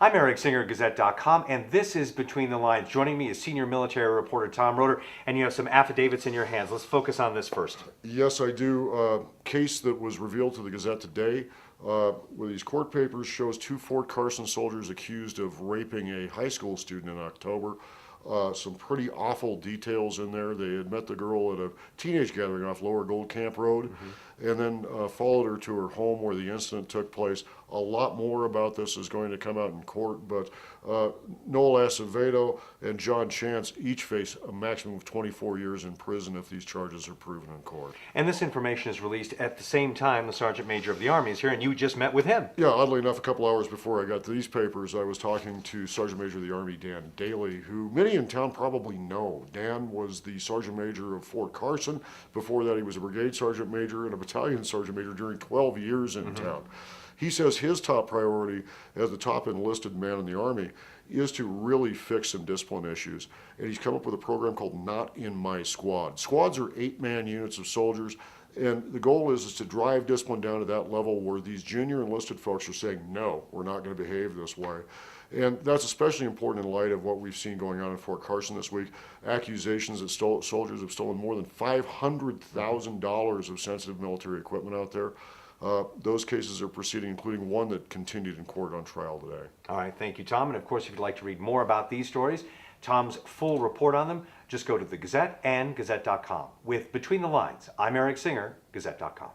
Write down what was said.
I'm Eric Singer, Gazette.com, and this is Between the Lines. Joining me is senior military reporter Tom Roeder, and you have some affidavits in your hands. Let's focus on this first. Yes, I do. Case that was revealed to the Gazette today with these court papers shows two Fort Carson soldiers accused of raping a high school student in October. Some pretty awful details in there. They had met the girl at a teenage gathering off Lower Gold Camp Road, and then followed her to her home where the incident took place. A lot more about this is going to come out in court, but Noel Acevedo and John Chance each face a maximum of 24 years in prison if these charges are proven in court. And this information is released at the same time the Sergeant Major of the Army is here, and you just met with him. Yeah, oddly enough, a couple hours before I got to these papers, I was talking to Sergeant Major of the Army Dan Daly, who many in town probably know. Dan was the Sergeant Major of Fort Carson. Before that, he was a Brigade Sergeant Major and a Battalion Sergeant Major during 12 years in town. He says his top priority as the top enlisted man in the Army is to really fix some discipline issues. And he's come up with a program called Not in My Squad. Squads are 8-man units of soldiers, and the goal is to drive discipline down to that level where these junior enlisted folks are saying, no, we're not going to behave this way. And that's especially important in light of what we've seen going on in Fort Carson this week. Accusations that soldiers have stolen more than $500,000 of sensitive military equipment out there. Those cases are proceeding, including one that continued in court on trial today. All right, thank you, Tom. And of course, if you'd like to read more about these stories, Tom's full report on them, just go to the Gazette and Gazette.com. With Between the Lines, I'm Eric Singer, Gazette.com.